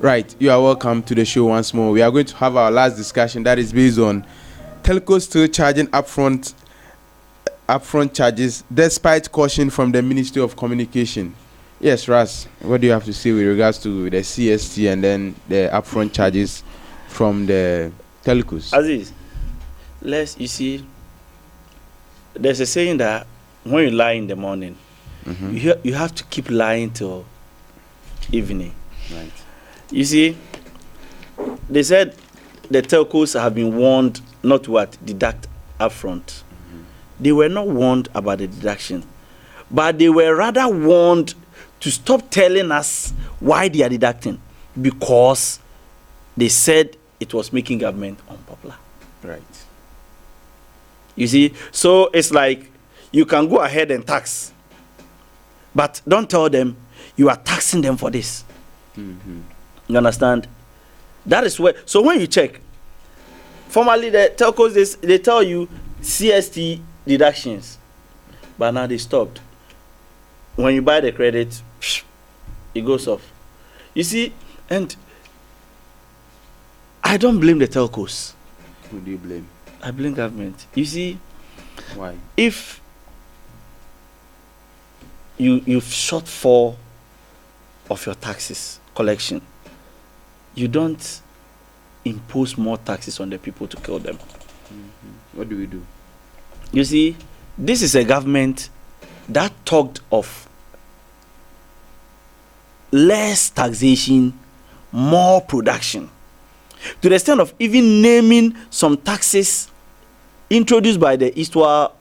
Right, you are welcome to the show once more. We are going to have our last discussion that is based on telcos still charging upfront charges despite caution from the Ministry of Communication. Yes, Ras, what do you have to say with regards to the CST and then the upfront charges from the telcos? Aziz, you see, there's a saying that when you lie in the morning, you have to keep lying till evening. Right. You see, they said the telcos have been warned not to deduct upfront. They were not warned about the deduction, but they were rather warned to stop telling us why they are deducting, because they said it was making government unpopular. Right. You see, so it's like you can go ahead and tax, but don't tell them you are taxing them for this. You understand? That is where. So when you check, formerly the telcos, they tell you CST deductions, but now they stopped. When you buy the credit, it goes off. You see, and I don't blame the telcos. Who do you blame? I blame government. You see, why? If you've shortfall of your taxes collection, you don't impose more taxes on the people to kill them. What do we do? You see, this is a government that talked of less taxation, more production, to the extent of even naming some taxes introduced by the Eastward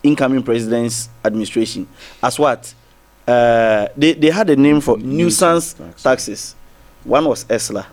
incoming president's administration as what? They had a name for nuisance taxes. One was ESLA.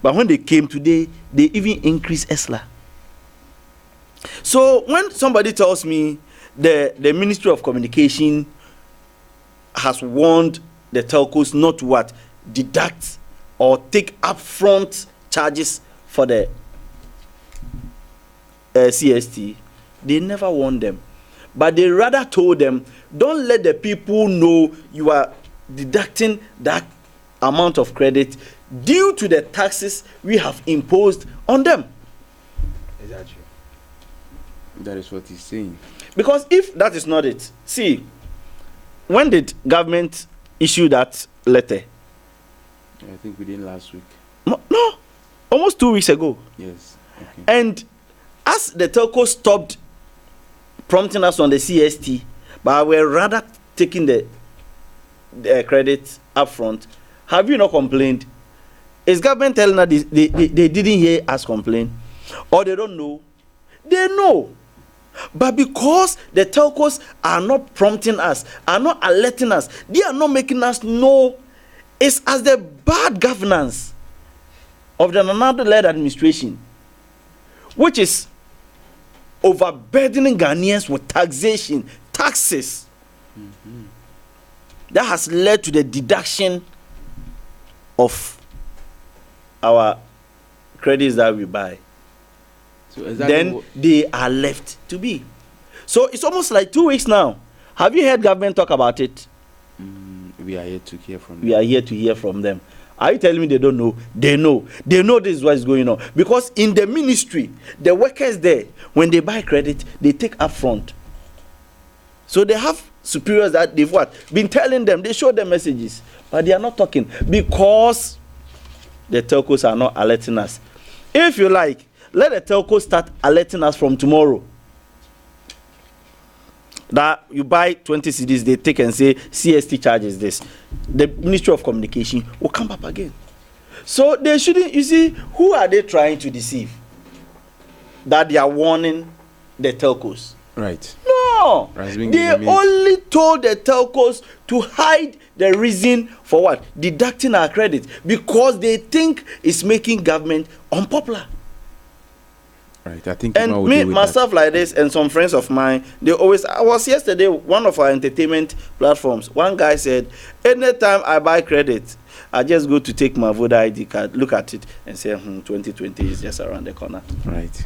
But when they came today, they even increased ESLA. So when somebody tells me the Ministry of Communication has warned the telcos not to deduct or take upfront charges for the CST, they never warned them. But they rather told them, don't let the people know you are deducting that amount of credit due to the taxes we have imposed on them. Is that true? That is what he's saying. Because if that is not it, see, when did government issue that letter? I think within last week. No, almost 2 weeks ago. Yes. Okay. And as the telco stopped prompting us on the CST, but we're rather taking the credit up front, have you not complained? Is government telling us they didn't hear us complain? Or they don't know? They know. But because the telcos are not prompting us, are not alerting us, they are not making us know, it's as the bad governance of the Nana-led administration, which is overburdening Ghanaians with taxes, that has led to the deduction of our credits that we buy. So exactly then they are left to be. So it's almost like 2 weeks now. Have you heard government talk about it? We are here to hear from them. We are here to hear from them. Are you telling me they don't know? They know. They know this is what is going on. Because in the ministry, the workers there, when they buy credit, they take upfront. So they have superiors that they've been telling them, they show them messages, but they are not talking because the telcos are not alerting us. If you like, let the telcos start alerting us from tomorrow. That you buy 20 CDs, they take and say CST charges this. The Ministry of Communication will come up again. So they shouldn't, you see, who are they trying to deceive? That they are warning the telcos. Right. No. They only told the telcos to hide the reason for what? Deducting our credit. Because they think it's making government unpopular. Right, I think. And me, myself, like this, and some friends of mine, they always. I was yesterday one of our entertainment platforms. One guy said, anytime I buy credit, I just go to take my voter ID card, look at it, and say, 2020 is just around the corner. Right.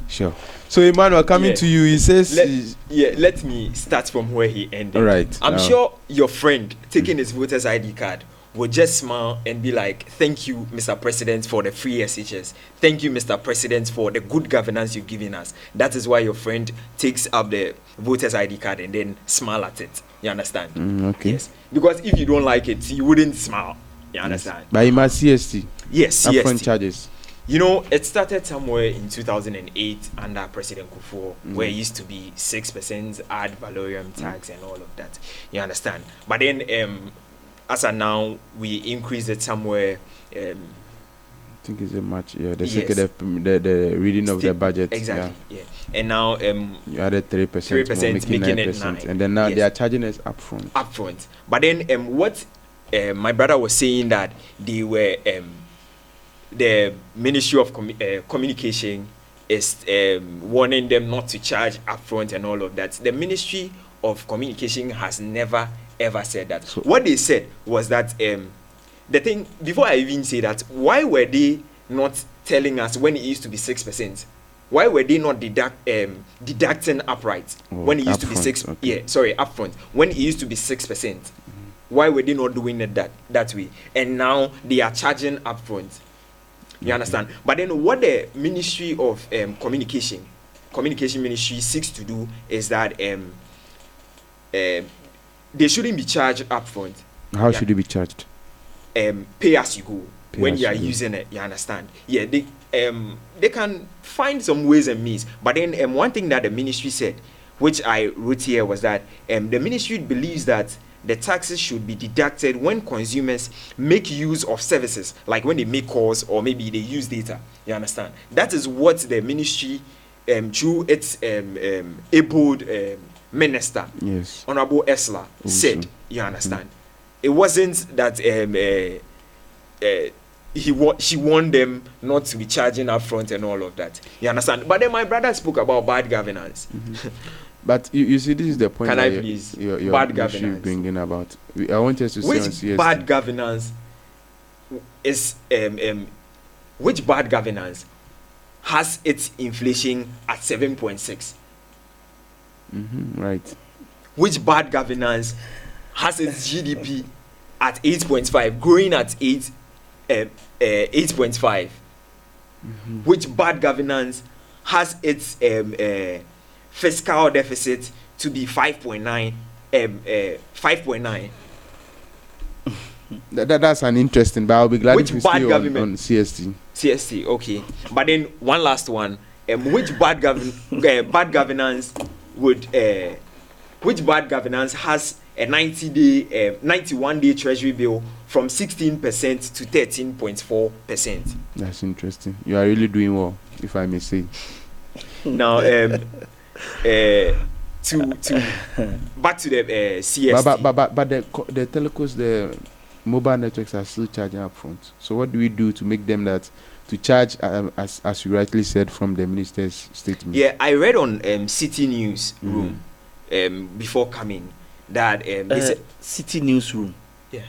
Sure. So Emmanuel, coming to you, he says. Let me start from where he ended. All right. I'm sure your friend taking his voter's ID card would just smile and be like, thank you, Mr. President, for the free SHS. Thank you, Mr. President, for the good governance you've given us. That is why your friend takes up the voter's ID card and then smile at it. You understand? Okay. Yes. Because if you don't like it, you wouldn't smile. You understand? Yes. But you must CST. Yes, Upfront CST. charges. You know, it started somewhere in 2008 under President Kufuor, where it used to be 6% ad valorem tax and all of that. You understand? But then, as of now, we increased it somewhere. I think it's a match. Yeah, Yes. the reading of the budget. Exactly. Yeah. And now, you added 3%, 3%, making making it 9%, 9. and then now Yes. they are charging us upfront. Upfront. But then, what my brother was saying that they were the Ministry of Communication is warning them not to charge upfront and all of that. The Ministry of Communication has never ever said that. So what they said was that the thing, before I even say that, why were they not telling us when it used to be 6%? Why were they not deducting upright when it used to be 6%? Okay. Yeah, sorry, upfront when it used to be 6%. Why were they not doing it that way? And now they are charging upfront. You understand? But then what the Ministry of Communication Ministry seeks to do is that they shouldn't be charged upfront. How should it be charged? Pay as you go when as you are you go. using it. You understand? Yeah, they can find some ways and means. But then one thing that the ministry said, which I wrote here, was that the ministry believes that the taxes should be deducted when consumers make use of services, like when they make calls or maybe they use data. You understand? That is what the ministry, through its abled minister, Yes. Honorable Esla, said. You understand? It wasn't that she warned them not to be charging up front and all of that. You understand? But then my brother spoke about bad governance. But you see, this is the point. Can I that please? You're Bad actually governance. bringing about. I want us to say on Which CST. bad governance is which bad governance has its inflation at 7.6? Right. Which bad governance has its GDP at 8.5, growing at 8.5? Which bad governance has its fiscal deficit to be 5.9? 5.9. That's an interesting, but I'll be glad Which if we bad stay on government? CST. CST, okay. But then one last one. Which bad governance would which bad governance has a 91-day treasury bill from 16% to 13.4%? That's interesting. You are really doing well, if I may say. Now, to back to the CST. But the telcos, the mobile networks are still charging upfront. So what do we do to make them that to charge, as you rightly said from the minister's statement? Yeah, I read on City News Room before coming that they said, City Newsroom. yeah.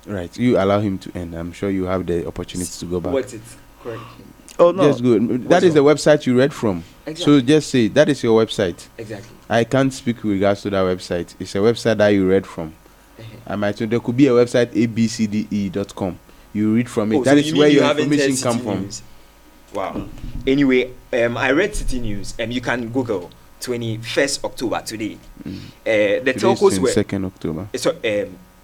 Right. You allow him to end. I'm sure you have the opportunity to go back. What's it? Correct. Oh no. That's good. That is the website you read from. Exactly. So just say that is your website. Exactly. I can't speak with regards to that website. It's a website that you read from. I might there could be a website abcde.com. You read from it. Oh, That so is you where mean your you haven't information heard come City from. News? Wow. Anyway, I read City News, and you can Google 21st October today. The Today's telcos were 2nd October. so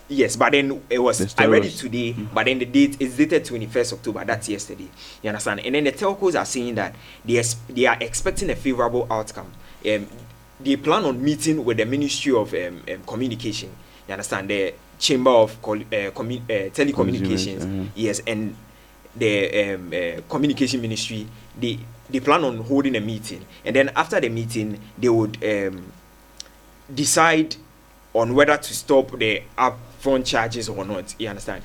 yes, but then it was The I read story it today, but then the date is dated 21st October. That's yesterday. You understand? And then the telcos are saying that they are expecting a favorable outcome. They plan on meeting with the Ministry of Communication. You understand? The Chamber of Telecommunications. Consumers, Yes, and the Communication Ministry. They plan on holding a meeting, and then after the meeting, they would decide on whether to stop the upfront charges or not. You understand?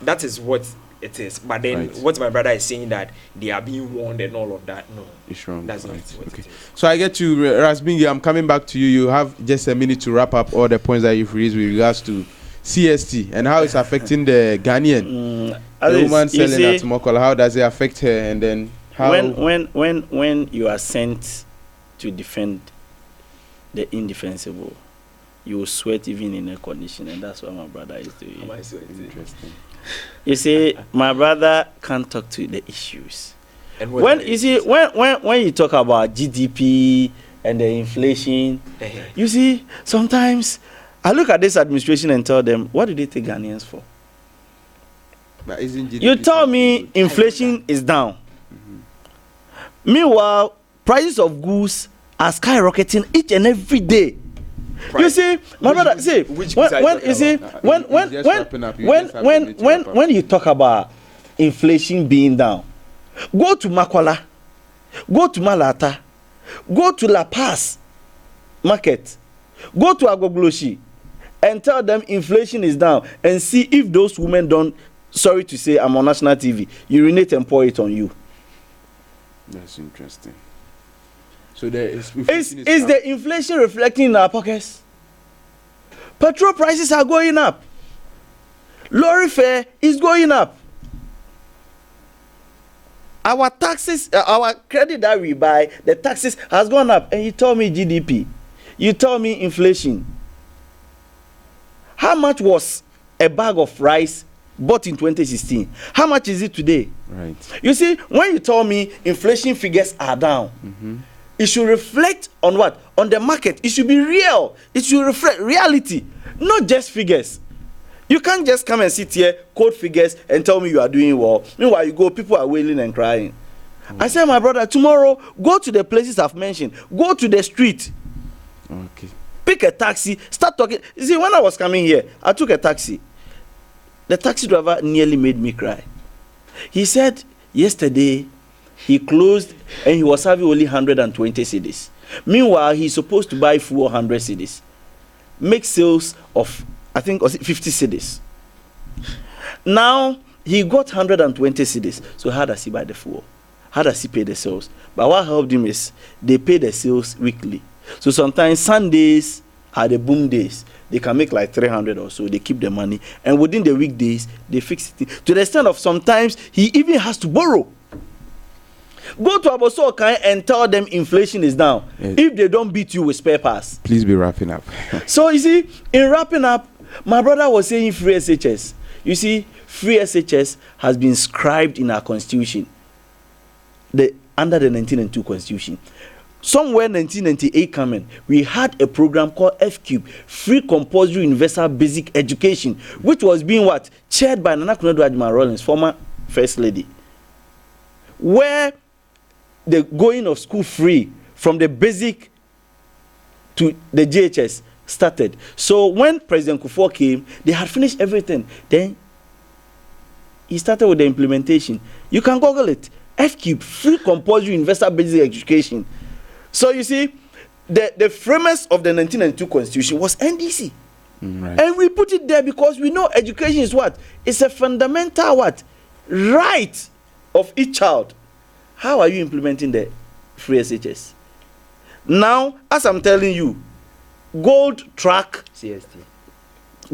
That is what it is. But then, Right. what my brother is saying that they are being warned and all of that. No, It's wrong. that's not Right. what Okay. it is. So I get to Rasbingi. I'm coming back to you. You have just a minute to wrap up all the points that you've raised with regards to CST and how it's affecting the Ghanaian. The woman selling at Mokol, how does it affect her? And then how? When you are sent to defend the indefensible, you will sweat even in air condition, and that's what my brother is doing. Am I sweating? Interesting. You see, my brother can't talk to the issues. And When you see, when you talk about GDP and the inflation, you see, sometimes I look at this administration and tell them, what do they take Ghanaians for? But isn't GDP You tell me good? inflation is down. Meanwhile, prices of goods are skyrocketing each and every day. You see, my brother, see, when you talk about inflation being down, go to Makwala, go to Malata, go to La Paz market, go to Agogloshi, and tell them inflation is down, and see if those women don't, sorry to say, I'm on national TV, urinate and pour it on you. That's interesting. So there is the inflation reflecting in our pockets? Petrol prices are going up. Lorry fare is going up. Our taxes, our credit that we buy, the taxes has gone up. And you tell me GDP. You tell me inflation. How much was a bag of rice bought in 2016? How much is it today? Right. You see, when you tell me inflation figures are down, it should reflect on what? On the market. It should be real. It should reflect reality, not just figures. You can't just come and sit here, quote figures, and tell me you are doing well. Meanwhile, you go, people are wailing and crying. I said, my brother, tomorrow, go to the places I've mentioned. Go to the street. Okay. Pick a taxi. Start talking. You see, when I was coming here, I took a taxi. The taxi driver nearly made me cry. He said yesterday he closed and he was having only 120 cedis. Meanwhile, he's supposed to buy full 100 cedis. Make sales of, I think, was it 50 cedis. Now, he got 120 cedis. So how does he buy the fuel? How does he pay the sales? But what helped him is they pay the sales weekly. So sometimes Sundays are the boom days. They can make like 300 or so. They keep the money. And within the weekdays, they fix it. To the extent of sometimes he even has to borrow. Go to Abosokai and tell them inflation is down. Yes. If they don't beat you with spare parts. Please be wrapping up. So you see, in wrapping up, my brother was saying free SHS. You see, free SHS has been scribed in our constitution. Under the 1992 constitution. Somewhere 1998 coming, we had a program called FCUBE, Free Compulsory Universal Basic Education, which was being what? Chaired by Nana Kunodo Adjumani-Rawlings, former First Lady. Where the going of school free from the basic to the JHS started. So when President Kufuor came, they had finished everything. Then he started with the implementation. You can Google it. FCUBE, Free Compulsory Universal Basic Education. So you see, the framers of the 1992 constitution was NDC. Right. And we put it there because we know education is what? It's a fundamental what? Right of each child. How are you implementing the free SHS? Now, as I'm telling you, Gold Track CST.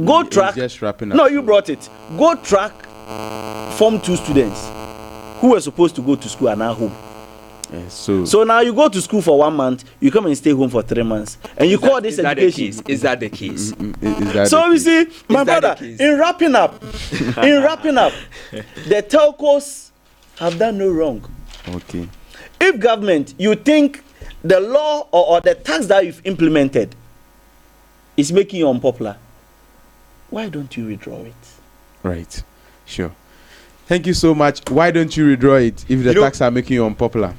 Gold Track. Just wrapping up. No, you brought it. Gold Track Form 2 students who were supposed to go to school are now home. Yes, so now you go to school for 1 month, you come and stay home for 3 months, and you call this education. Is that the case? So you see, my brother, in wrapping up, the telcos have done no wrong. Okay. If government, you think the law or the tax that you've implemented is making you unpopular, why don't you withdraw it? Right. Sure. Thank you so much. Why don't you withdraw it if the tax are making you unpopular?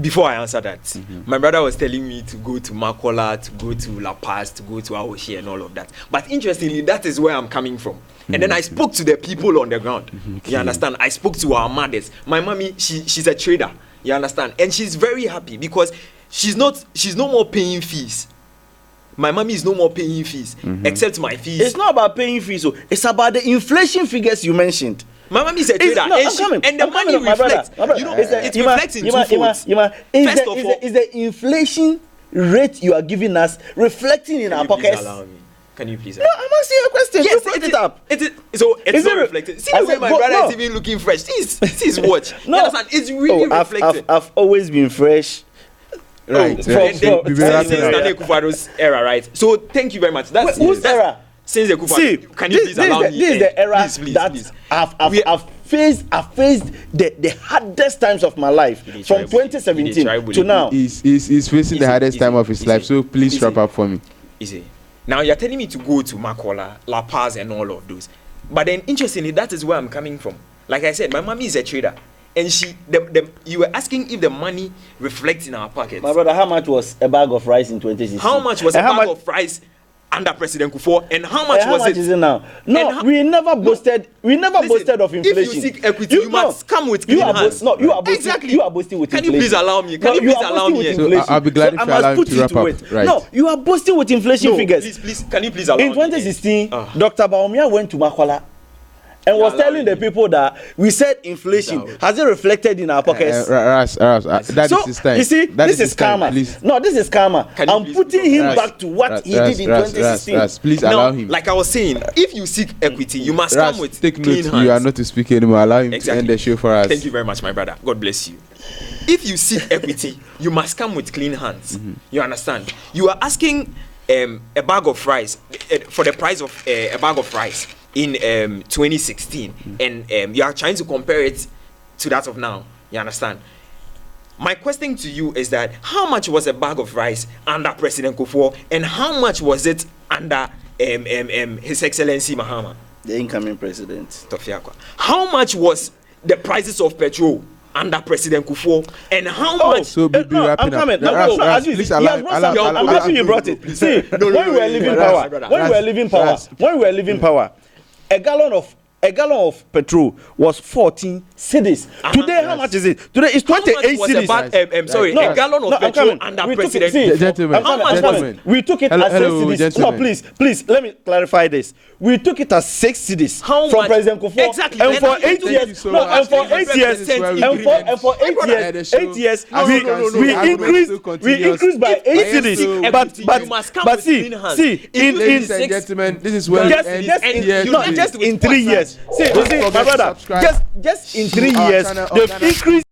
Before I answer that, my brother was telling me to go to Makola, to go to La Paz, to go to Aoshi and all of that. But interestingly, that is where I'm coming from. And then I spoke to the people on the ground. Okay. You understand? I spoke to our mothers. My mommy, she's a trader. You understand? And she's very happy because she's no more paying fees. My mommy is no more paying fees, except my fees. It's not about paying fees, so it's about the inflation figures you mentioned. My mommy is a trader, and the money reflects. You know, it reflects in two folds. Is the inflation rate you are giving us reflecting in our pockets? Can you please? No, I'm asking you a question. Yes, you brought it up. It's not reflected. See the way my brother is even looking fresh. See his watch. No, it's really reflected. I've always been fresh. Right. from Nana Akufo-Addo's era, right? So thank you very much. That's whose era? Since the Akufo-Addo. See, Can you please allow me? This is the era please, that please. I've faced the hardest times of my life from 2017 to now. He's facing the hardest time of his life. So please wrap up for me. Easy. Now you're telling me to go to Makola, La Paz, and all of those. But then, interestingly, that is where I'm coming from. Like I said, my mommy is a trader, and you were asking if the money reflects in our pockets. My brother, how much was a bag of rice in 2016? How much was a bag of rice under President Kufuor, and how much how much is it now? No, we never boasted. We never boasted of inflation. If you seek equity, you must come with clean hands. You are boasting. Exactly. You are boasting with inflation. Can you please allow me? Can you please allow me? So I'll be glad if you allow me to wrap up. Right. No, you are boasting with inflation figures. Please, can you please allow me? In 2016, Dr. Baumia went to Makola and was telling the people that we said inflation has it reflected in our pockets. That is his time. You see, this is karma. No, this is karma. I'm putting him back to what he did in 2016. Please allow him. Like I was saying, if you seek equity, you must come with take clean note. hands. You are not to speak anymore. Allow him to end the show for us. Thank you very much, my brother. God bless you. If you seek equity, you must come with clean hands. You understand? You are asking a bag of rice for the price of a bag of rice in 2016, and you are trying to compare it to that of now. You understand? My question to you is that how much was a bag of rice under President Kufuor, and how much was it under His Excellency Mahama, the incoming president, Tofiakwa? How much was the prices of petrol under President Kufuor, and how much? So be wrapping up. Please allow. I'm happy you brought it. See, when we were leaving power, a gallon of petrol was 14 cedis. Today, how much is it? Today it's 28 cedis. A gallon of petrol under President. Gentlemen, we took it as 6 cedis. No, please, let me clarify this. We took it as 6 cedis from President Kufuor. Exactly. And for 8 years, we increased by 8 cedis. But see, ladies and gentlemen, this is where just in 3 years. See, my brother, just in 3 years, they've increased.